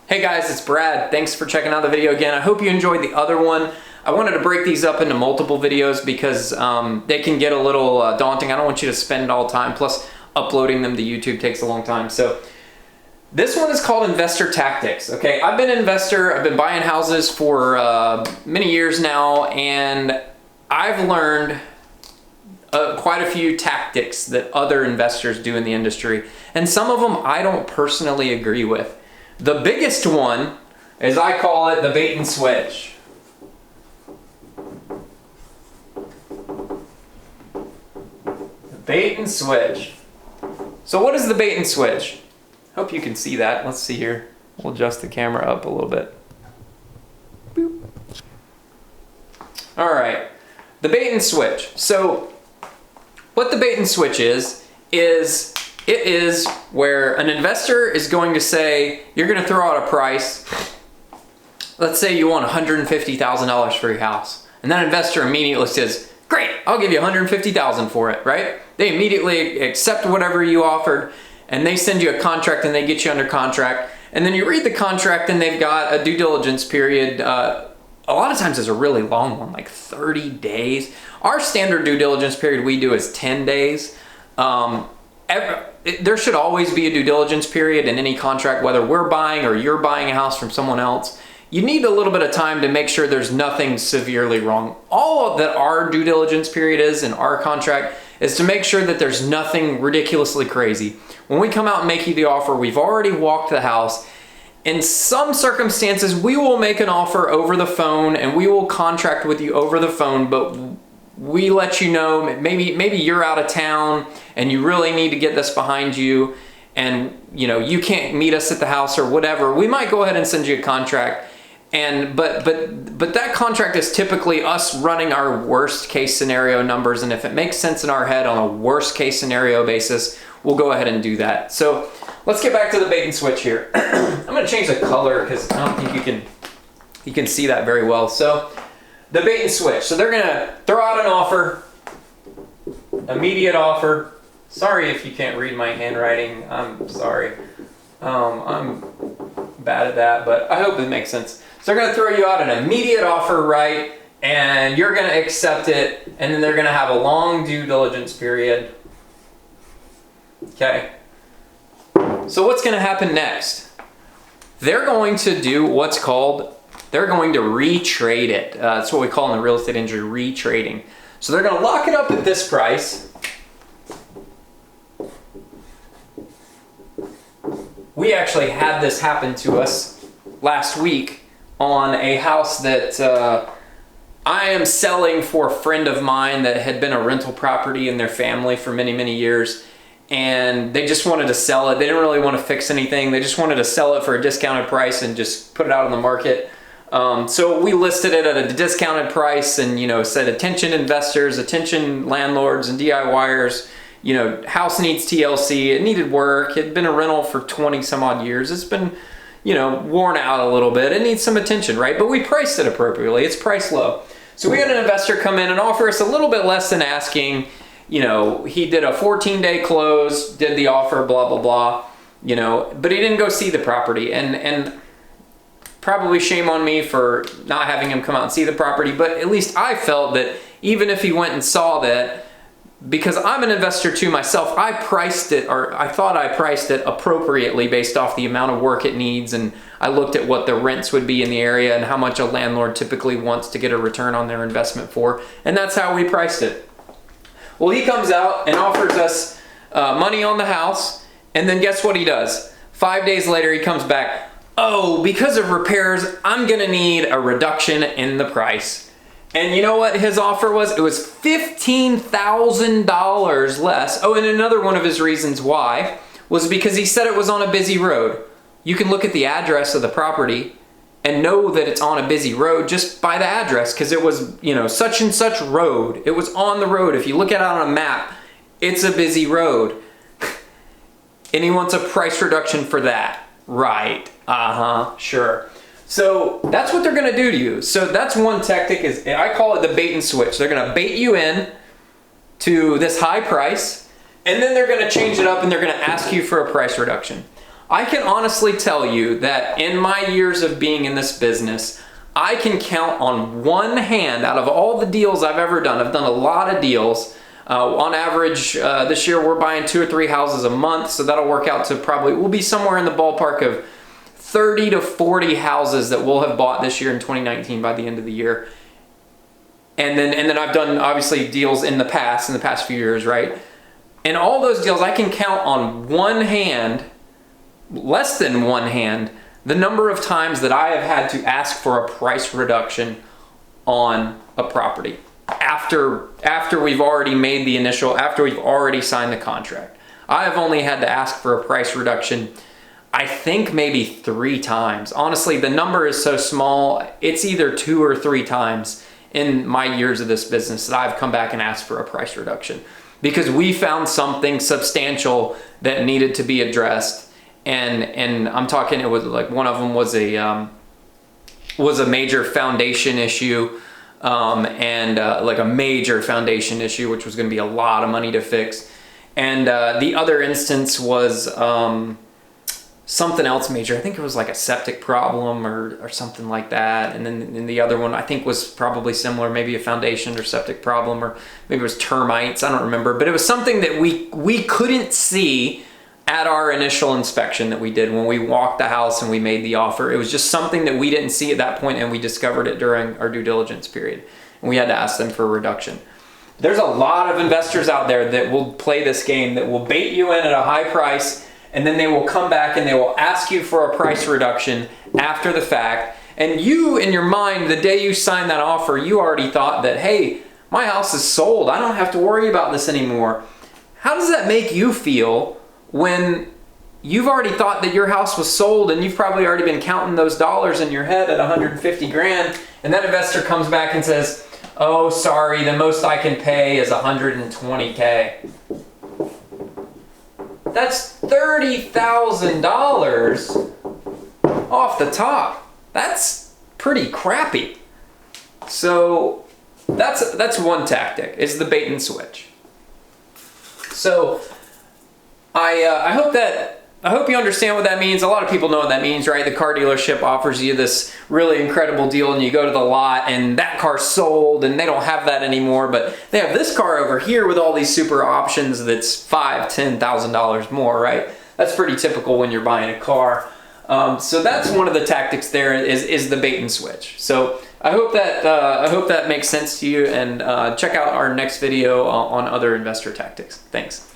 Hey guys, it's Brad. Thanks for checking out the video again. I hope you enjoyed the other one. I wanted to break these up into multiple videos because they can get a little daunting. I don't want you to spend all time, plus uploading them to YouTube takes a long time. So this one is called Investor Tactics. Okay, I've been an investor. I've been buying houses for many years now, and I've learned quite a few tactics that other investors do in the industry, and some of them I don't personally agree with. The biggest one is, I call it the bait and switch. The bait and switch. So what is the bait and switch? Hope you can see that. Let's see here. We'll adjust the camera up a little bit. Boop. All right, the bait and switch. So what the bait and switch is it is where an investor is going to say, you're going to throw out a price. Let's say you want $150,000 for your house. And that investor immediately says, great, I'll give you $150,000 for it, right? They immediately accept whatever you offered, and they send you a contract and they get you under contract. And then you read the contract and they've got a due diligence period. A lot of times it's a really long one, like 30 days. Our standard due diligence period we do is 10 days. There should always be a due diligence period in any contract, whether we're buying or you're buying a house from someone else. You need a little bit of time to make sure there's nothing severely wrong. All that our due diligence period is in our contract is to make sure that there's nothing ridiculously crazy. When we come out and make you the offer, we've already walked the house. In some circumstances, we will make an offer over the phone and we will contract with you over the phone, but we let you know, maybe you're out of town and you really need to get this behind you, and you can't meet us at the house or whatever. We might go ahead and send you a contract, but that contract is typically us running our worst case scenario numbers, and if it makes sense in our head on a worst case scenario basis, we'll go ahead and do that. So let's get back to the bait and switch here. I'm going to change the color because I don't think you can see that very well. So the bait and switch. So they're gonna throw out an offer, immediate offer. Sorry if you can't read my handwriting. I'm sorry. I'm bad at that, but I hope it makes sense. So they're gonna throw you out an immediate offer, right? And you're gonna accept it, and then they're gonna have a long due diligence period. Okay. So what's gonna happen next? They're going to do what's called, they're going to retrade it. That's what we call in the real estate industry, retrading. So they're going to lock it up at this price. We actually had this happen to us last week on a house that I am selling for a friend of mine that had been a rental property in their family for many, many years. And they just wanted to sell it. They didn't really want to fix anything. They just wanted to sell it for a discounted price and just put it out on the market. So we listed it at a discounted price and, said, attention investors, attention landlords and DIYers, house needs TLC. It needed work. It had been a rental for 20 some odd years. It's been, worn out a little bit. It needs some attention, right? But we priced it appropriately. It's priced low. So we had an investor come in and offer us a little bit less than asking. He did a 14-day close, did the offer, blah, blah, blah, but he didn't go see the property. And probably shame on me for not having him come out and see the property, but at least I felt that even if he went and saw that, because I'm an investor too myself, I priced it, or I thought I priced it appropriately based off the amount of work it needs, and I looked at what the rents would be in the area and how much a landlord typically wants to get a return on their investment for, and that's how we priced it. Well, he comes out and offers us money on the house, and then guess what he does? 5 days later, he comes back, oh, because of repairs, I'm gonna need a reduction in the price. And you know what his offer was? It was $15,000 less. Oh, and another one of his reasons why was because he said it was on a busy road. You can look at the address of the property and know that it's on a busy road just by the address, because it was, such and such road. It was on the road. If you look at it on a map, it's a busy road. And he wants a price reduction for that. Right. Sure. So that's what they're going to do to you. So that's one tactic, is I call it the bait and switch. They're going to bait you in to this high price, and then they're going to change it up and they're going to ask you for a price reduction. I can honestly tell you that in my years of being in this business, I can count on one hand out of all the deals I've ever done. I've done a lot of deals. On average, this year we're buying 2 or 3 houses a month, so that'll work out to probably, we'll be somewhere in the ballpark of 30 to 40 houses that we'll have bought this year in 2019 by the end of the year. And then I've done obviously deals in the past few years, right? And all those deals I can count on one hand, less than one hand, the number of times that I have had to ask for a price reduction on a property after we've already made the initial, after we've already signed the contract. I have only had to ask for a price reduction, I think maybe 3 times. Honestly, the number is so small, it's either 2 or 3 times in my years of this business that I've come back and asked for a price reduction because we found something substantial that needed to be addressed. And I'm talking, it was like one of them was a major foundation issue, like a major foundation issue, which was going to be a lot of money to fix. And the other instance was something else major. I think it was like a septic problem or something like that. And then the other one I think was probably similar, maybe a foundation or septic problem, or maybe it was termites. I don't remember, but it was something that we couldn't see at our initial inspection that we did when we walked the house and we made the offer. It was just something that we didn't see at that point, and we discovered it during our due diligence period. And we had to ask them for a reduction. There's a lot of investors out there that will play this game, that will bait you in at a high price, and then they will come back and they will ask you for a price reduction after the fact. And you, in your mind, the day you signed that offer, you already thought that, hey, my house is sold. I don't have to worry about this anymore. How does that make you feel when you've already thought that your house was sold and you've probably already been counting those dollars in your head at 150 grand, and that investor comes back and says, oh, sorry, the most I can pay is 120K. That's $30,000 off the top. That's pretty crappy. So that's one tactic, is the bait and switch. So I hope you understand what that means. A lot of people know what that means, right? The car dealership offers you this really incredible deal and you go to the lot and that car's sold and they don't have that anymore, but they have this car over here with all these super options that's $5,000, $10,000 more, right? That's pretty typical when you're buying a car. So that's one of the tactics there, is the bait and switch. So I hope that makes sense to you, and check out our next video on other investor tactics. Thanks.